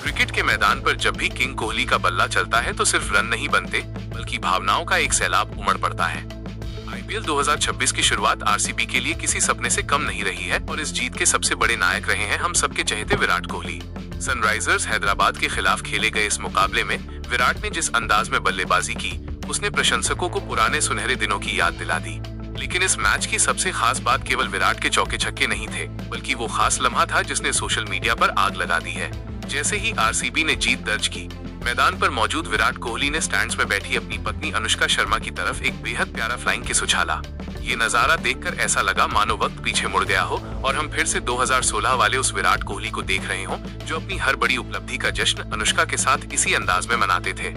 Cricket के मैदान पर जब भी किंग कोहली का बल्ला चलता है तो सिर्फ रन नहीं बनते, बल्कि भावनाओं का एक सैलाब उमड़ पड़ता है। आईपीएल 2026 की शुरुआत आरसीबी के लिए किसी सपने से कम नहीं रही है और इस जीत के सबसे बड़े नायक रहे हैं हम सबके चहेते विराट कोहली। सनराइजर्स हैदराबाद के खिलाफ खेले गए इस मुकाबले में विराट ने जिस अंदाज में बल्लेबाजी की, उसने प्रशंसकों को पुराने सुनहरे दिनों की याद दिला दी। लेकिन इस मैच की सबसे खास बात केवल विराट के चौके छक्के नहीं थे, बल्कि वो खास लम्हा था जिसने सोशल मीडिया पर आग लगा दी है। जैसे ही आरसीबी ने जीत दर्ज की, मैदान पर मौजूद विराट कोहली ने स्टैंड्स में बैठी अपनी पत्नी अनुष्का शर्मा की तरफ एक बेहद प्यारा फ्लाइंग किस उछाला। ये नजारा देखकर ऐसा लगा मानो वक्त पीछे मुड़ गया हो और हम फिर से 2016 वाले उस विराट कोहली को देख रहे हों जो अपनी हर बड़ी उपलब्धि का जश्न अनुष्का के साथ इसी अंदाज में मनाते थे।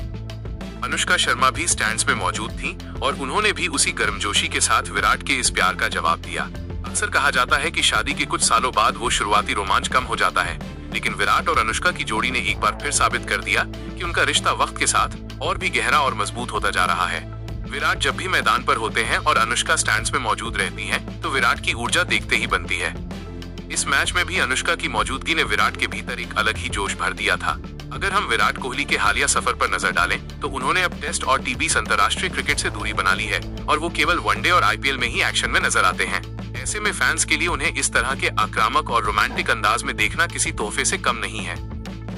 अनुष्का शर्मा भी स्टैंड्स में मौजूद थीं और उन्होंने भी उसी गर्मजोशी के साथ विराट के इस प्यार का जवाब दिया। अक्सर कहा जाता है कि शादी के कुछ सालों बाद वो शुरुआती रोमांच कम हो जाता है, लेकिन विराट और अनुष्का की जोड़ी ने एक बार फिर साबित कर दिया कि उनका रिश्ता वक्त के साथ और भी गहरा और मजबूत होता जा रहा है। विराट जब भी मैदान पर होते हैं और अनुष्का स्टैंड्स में मौजूद रहती हैं, तो विराट की ऊर्जा देखते ही बनती है। इस मैच में भी अनुष्का की मौजूदगी ने विराट के भीतर एक अलग ही जोश भर दिया था। अगर हम विराट कोहली के हालिया सफर पर नजर डालें, तो उन्होंने अब टेस्ट और टी20 अंतर्राष्ट्रीय क्रिकेट से दूरी बना ली है और वो केवल वनडे और आईपीएल में ही एक्शन में नजर आते हैं। ऐसे में फैंस के लिए उन्हें इस तरह के आक्रामक और रोमांटिक अंदाज में देखना किसी तोहफे से कम नहीं है।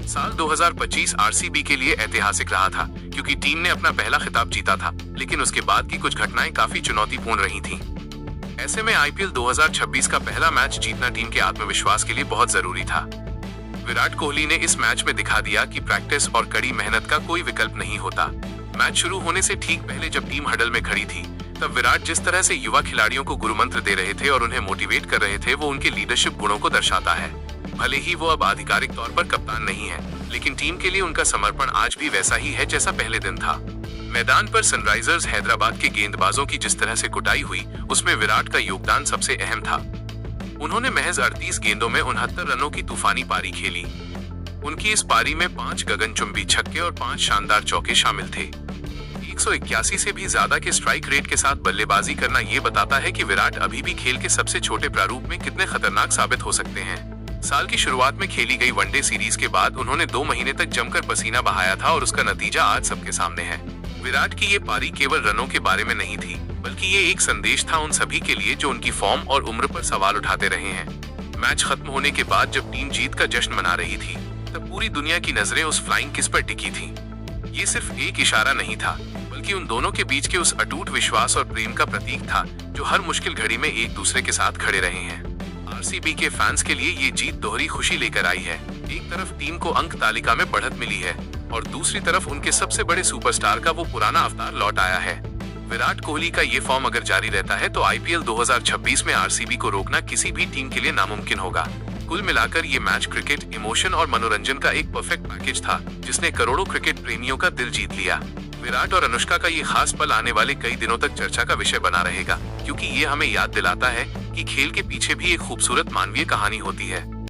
साल 2025 आरसीबी के लिए ऐतिहासिक रहा था, क्योंकि टीम ने अपना पहला खिताब जीता था, लेकिन उसके बाद की कुछ घटनाएं काफी चुनौतीपूर्ण रही थीं। ऐसे में आईपीएल 2026 का पहला मैच जीतना टीम के आत्मविश्वास के लिए बहुत जरूरी था। विराट कोहली ने इस मैच में दिखा दिया कि प्रैक्टिस और कड़ी मेहनत का कोई विकल्प नहीं होता। मैच शुरू होने से ठीक पहले जब टीम हडल में खड़ी थी, तब विराट जिस तरह से युवा खिलाड़ियों को गुरु मंत्र दे रहे थे और उन्हें मोटिवेट कर रहे थे, वो उनके लीडरशिप गुणों को दर्शाता है। भले ही वो अब आधिकारिक तौर पर कप्तान नहीं है, लेकिन टीम के लिए उनका समर्पण आज भी वैसा ही है जैसा पहले दिन था। मैदान पर सनराइजर्स हैदराबाद के गेंदबाजों की जिस तरह से कुटाई हुई, उसमें विराट का योगदान सबसे अहम था। उन्होंने महज 38 गेंदों में 69 रनों की तूफानी पारी खेली। उनकी इस पारी में 5 गगनचुंबी छक्के और 5 शानदार चौके शामिल थे। 181 से भी ज्यादा के स्ट्राइक रेट के साथ बल्लेबाजी करना ये बताता है कि विराट अभी भी खेल के सबसे छोटे प्रारूप में कितने खतरनाक साबित हो सकते हैं। साल की शुरुआत में खेली गई वनडे सीरीज के बाद उन्होंने 2 महीने तक जमकर पसीना बहाया था और उसका नतीजा आज सबके सामने है। विराट की ये पारी केवल रनों के बारे में नहीं थी, बल्कि ये एक संदेश था उन सभी के लिए जो उनकी फॉर्म और उम्र पर सवाल उठाते रहे हैं। मैच खत्म होने के बाद जब टीम जीत का जश्न मना रही थी, तब पूरी दुनिया की नजरें उस फ्लाइंग किस पर टिकी थीं। ये सिर्फ एक इशारा नहीं था, बल्कि उन दोनों के बीच के उस अटूट विश्वास और प्रेम का प्रतीक था जो हर मुश्किल घड़ी में एक दूसरे के साथ खड़े रहे हैं। आरसीबी के फैंस के लिए ये जीत दोहरी खुशी लेकर आई है। एक तरफ टीम को अंक तालिका में बढ़त मिली है और दूसरी तरफ उनके सबसे बड़े सुपरस्टार का वो पुराना अवतार लौट आया है। विराट कोहली का ये फॉर्म अगर जारी रहता है तो आईपीएल 2026 में आरसीबी को रोकना किसी भी टीम के लिए नामुमकिन होगा। कुल मिलाकर ये मैच क्रिकेट, इमोशन और मनोरंजन का एक परफेक्ट पैकेज था, जिसने करोड़ों क्रिकेट प्रेमियों का दिल जीत लिया। विराट और अनुष्का का ये खास पल आने वाले कई दिनों तक चर्चा का विषय बना रहेगा, क्योंकि ये हमें याद दिलाता है कि खेल के पीछे भी एक खूबसूरत मानवीय कहानी होती है।